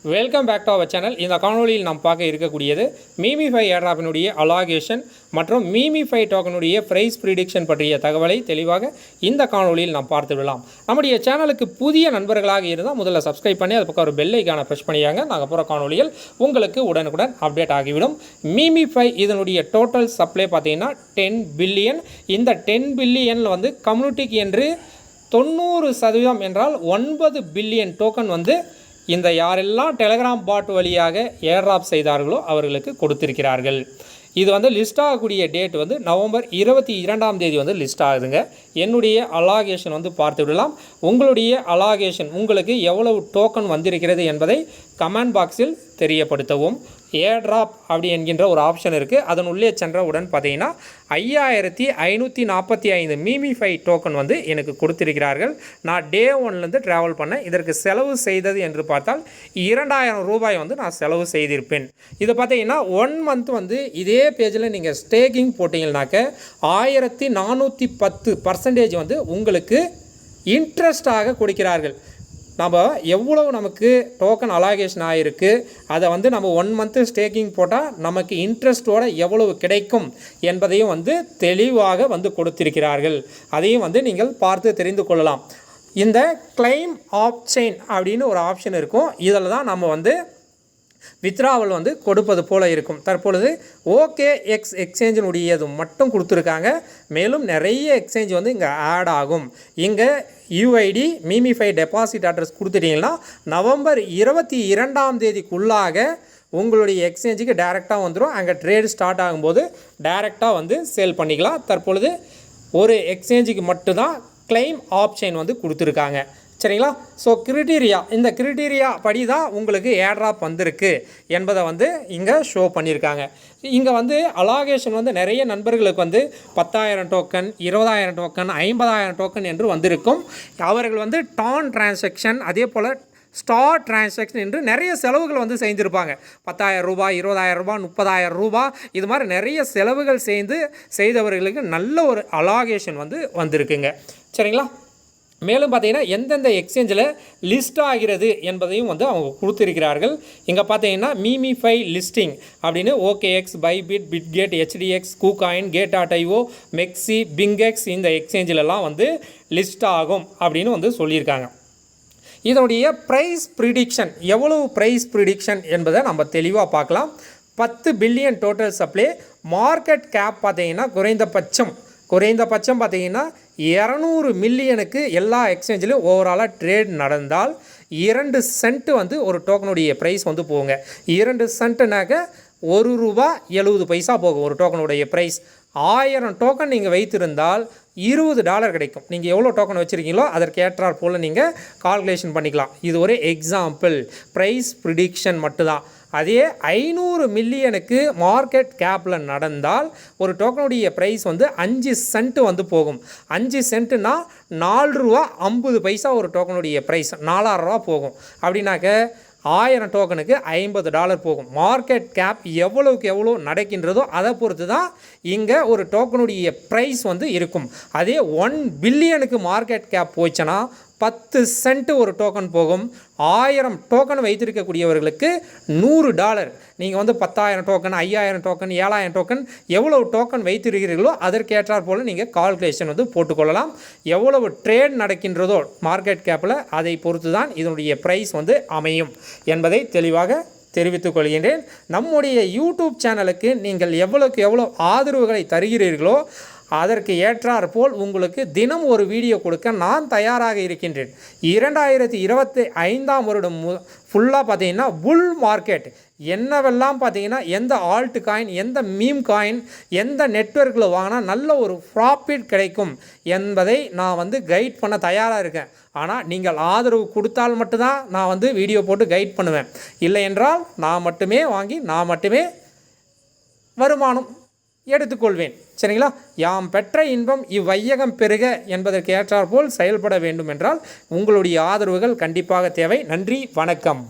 Welcome back to our channel. இந்த காணொலியில் நாம் பார்க்க இருக்கக்கூடியது மீமிஃபை ஏர்ட்ராப்பினுடைய அலாகேஷன் மற்றும் மீமிஃபை டோக்கனுடைய ப்ரைஸ் ப்ரிடிக்ஷன் பற்றிய தகவலை தெளிவாக இந்த காணொலியில் நாம் பார்த்து விடலாம். நம்முடைய சேனலுக்கு புதிய நண்பர்களாக இருந்தால் முதல்ல சப்ஸ்கிரைப் பண்ணி அது பக்கம் ஒரு பெல் ஐக்கானை ப்ரெஸ் பண்ணியாங்க. நாங்கள் போகிற காணொலியில் உங்களுக்கு உடனுக்குடன் அப்டேட் ஆகிவிடும். மீமிஃபை இதனுடைய டோட்டல் சப்ளை பார்த்தீங்கன்னா 10 பில்லியன். இந்த 10 பில்லியனில் வந்து கம்யூனிட்டிக்கு என்று 90% என்றால் 9 பில்லியன் டோக்கன் வந்து இந்த யாரெல்லாம் டெலகிராம் பாட் வழியாக ஏர்ட்ராப் செய்தார்களோ அவர்களுக்கு கொடுத்திருக்கிறார்கள். இது வந்து லிஸ்ட் ஆகக்கூடிய டேட் வந்து நவம்பர் 22ஆம் தேதி வந்து லிஸ்ட் ஆகுதுங்க. என்னுடைய அலாகேஷன் வந்து பார்த்து விடலாம். உங்களுடைய அலாகேஷன் உங்களுக்கு எவ்வளவு டோக்கன் வந்திருக்கிறது என்பதை கமெண்ட் பாக்ஸில் தெரியப்படுத்தவும். ஏர்ட்ராப் அப்படி என்கின்ற ஒரு ஆப்ஷன் இருக்குது. அதன் உள்ளே சென்றவுடன் பார்த்தீங்கன்னா 5545 மீமிஃபை டோக்கன் வந்து எனக்கு கொடுத்திருக்கிறார்கள். நான் டே 1லேருந்து ட்ராவல் பண்ணேன். இதற்கு செலவு செய்தது என்று பார்த்தால் 2000 ரூபாய் வந்து நான் செலவு செய்திருப்பேன். இதை பார்த்தீங்கன்னா 1 மந்த் வந்து இதே பேஜில் நீங்கள் ஸ்டேக்கிங் போட்டிங்கன்னாக்க 1410% வந்து உங்களுக்கு இன்ட்ரெஸ்டாக கொடுக்கிறார்கள். நம்ம எவ்வளவு நமக்கு டோக்கன் அலாகேஷன் ஆகிருக்கு அதை வந்து நம்ம 1 மந்த்து ஸ்டேக்கிங் போட்டால் நமக்கு இன்ட்ரெஸ்ட்டோடு எவ்வளவு கிடைக்கும் என்பதையும் வந்து தெளிவாக வந்து கொடுத்திருக்கிறார்கள். அதையும் வந்து நீங்கள் பார்த்து தெரிந்து கொள்ளலாம். இந்த கிளைம் ஆப்ஷன் அப்படின்னு ஒரு ஆப்ஷன் இருக்கும். இதில் தான் நம்ம வந்து வித்ராவல் வந்து கொடுப்பது போல் இருக்கும். தற்பொழுது OKX எக்ஸ்சேஞ்சினுடையது மட்டும் கொடுத்துருக்காங்க. மேலும் நிறைய எக்ஸ்சேஞ்ச் வந்து இங்கே ஆட் ஆகும். இங்கே UID மீமிஃபை டெபாசிட் அட்ரஸ் கொடுத்துட்டிங்கன்னா நவம்பர் 22ஆம் தேதிக்குள்ளாக உங்களுடைய எக்ஸ்சேஞ்சுக்கு டைரெக்டாக வந்துடும். அங்கே ட்ரேட் ஸ்டார்ட் ஆகும்போது டைரெக்டாக வந்து சேல் பண்ணிக்கலாம். தற்பொழுது ஒரு எக்ஸ்சேஞ்சுக்கு மட்டும்தான் கிளைம் ஆப்ஷன் வந்து கொடுத்துருக்காங்க. சரிங்களா? ஸோ இந்த கிரிட்டீரியா படி தான் உங்களுக்கு ஏர்ட்ராப் வந்திருக்கு என்பதை வந்து இங்கே ஷோ பண்ணியிருக்காங்க. இங்கே வந்து அலாகேஷன் வந்து நிறைய நண்பர்களுக்கு வந்து 10,000 டோக்கன், 20,000 டோக்கன், 50,000 டோக்கன் என்று வந்திருக்கும். அவர்கள் வந்து டான் டிரான்சாக்ஷன் அதே போல் ஸ்டார் டிரான்சாக்ஷன் என்று நிறைய செலவுகள் வந்து செய்திருப்பாங்க. 10,000 ரூபாய், 20,000 ரூபாய், 30,000 ரூபாய், இது மாதிரி நிறைய செலவுகள் செய்தவர்களுக்கு நல்ல ஒரு அலாகேஷன் வந்து வந்திருக்குங்க. சரிங்களா? மேலும் பார்த்தீங்கன்னா எந்தெந்த எக்ஸ்சேஞ்சில் லிஸ்ட் ஆகிறது என்பதையும் வந்து அவங்க கொடுத்துருக்கிறார்கள். இங்கே பார்த்தீங்கன்னா மீமிஃபை லிஸ்டிங் அப்படின்னு OKX, Bybit, Bitget, HDX, KuCoin, கேட்.io, மெக்ஸி, பிங்கெக்ஸ் இந்த எக்ஸ்சேஞ்சிலெல்லாம் வந்து லிஸ்ட் ஆகும் அப்படின்னு வந்து சொல்லியிருக்காங்க. இதனுடைய ப்ரைஸ் ப்ரிடிக்ஷன் எவ்வளவு ப்ரைஸ் ப்ரிடிக்ஷன் என்பதை நம்ம தெளிவாக பார்க்கலாம். 10 billion total supply. Market cap பார்த்தீங்கன்னா குறைந்தபட்சம் பார்த்தீங்கன்னா 200 மில்லியனுக்கு எல்லா எக்ஸ்சேஞ்சிலும் ஓவராலாக ட்ரேட் நடந்தால் 2 சென்ட் வந்து ஒரு டோக்கனுடைய ப்ரைஸ் வந்து போகுங்க. 2 சென்ட்டுனாக்க $1.70 போகும் ஒரு டோக்கனுடைய ப்ரைஸ். 1000 டோக்கன் நீங்கள் வைத்திருந்தால் $20 கிடைக்கும். நீங்கள் எவ்வளோ டோக்கன் வச்சுருக்கீங்களோ அதற்கு ஏற்றாற் போல் நீங்கள் கால்குலேஷன் பண்ணிக்கலாம். இது ஒரு எக்ஸாம்பிள், ப்ரைஸ் ப்ரிடிக்ஷன் மட்டும்தான். அதே 500 மில்லியனுக்கு மார்க்கெட் கேப்பில் நடந்தால் ஒரு டோக்கனுடைய ப்ரைஸ் வந்து 5 சென்ட் வந்து போகும். 5 சென்ட்டுனா $4.50 ஒரு டோக்கனுடைய ப்ரைஸ், $4,000 போகும். அப்படின்னாக்க 1000 டோக்கனுக்கு $50 போகும். மார்க்கெட் கேப் எவ்வளோக்கு எவ்வளோ நடக்கின்றதோ அதை பொறுத்து தான் இங்கே ஒரு டோக்கனுடைய ப்ரைஸ் வந்து இருக்கும். அதே 1 பில்லியனுக்கு மார்க்கெட் கேப் போச்சுன்னா 10 சென்ட் ஒரு டோக்கன் போகும். 1000 டோக்கன் வைத்திருக்கக்கூடியவர்களுக்கு $100. நீங்கள் வந்து 10,000 டோக்கன், 5,000 டோக்கன், 7,000 டோக்கன் எவ்வளவு டோக்கன் வைத்திருக்கிறீர்களோ அதற்கேற்றாற் போல் நீங்கள் கால்குலேஷன் வந்து போட்டுக்கொள்ளலாம். எவ்வளவு ட்ரேட் நடக்கின்றதோ மார்க்கெட் கேப்பில் அதை பொறுத்து தான் இதனுடைய ப்ரைஸ் வந்து அமையும் என்பதை தெளிவாக தெரிவித்துக் கொள்கின்றேன். நம்முடைய யூடியூப் சேனலுக்கு நீங்கள் எவ்வளோக்கு எவ்வளோ ஆதரவுகளை தருகிறீர்களோ அதற்கு ஏற்றாற் போல் உங்களுக்கு தினம் ஒரு வீடியோ கொடுக்க நான் தயாராக இருக்கின்றேன். 2025ஆம் வருடம் ஃபுல்லாக பார்த்தீங்கன்னா புல் மார்க்கெட் என்னவெல்லாம் பார்த்தீங்கன்னா எந்த ஆல்ட் காயின், எந்த மீம் காயின், எந்த நெட்வொர்க்கில் வாங்கினா நல்ல ஒரு ப்ராஃபிட் கிடைக்கும் என்பதை நான் வந்து கைட் பண்ண தயாராக இருக்கேன். ஆனால் நீங்கள் ஆதரவு கொடுத்தால் மட்டும்தான் நான் வந்து வீடியோ போட்டு கைட் பண்ணுவேன். இல்லை என்றால் நான் மட்டுமே வாங்கி நான் மட்டுமே வருமானம் எடுத்துக்கொள்வேன். சரிங்களா? யாம் பெற்ற இன்பம் இவ்வையகம் பெருக என்பதற்கு ஏற்றாற்போல் செயல்பட வேண்டும் என்றால் உங்களுடைய ஆதரவுகள் கண்டிப்பாக தேவை. நன்றி, வணக்கம்.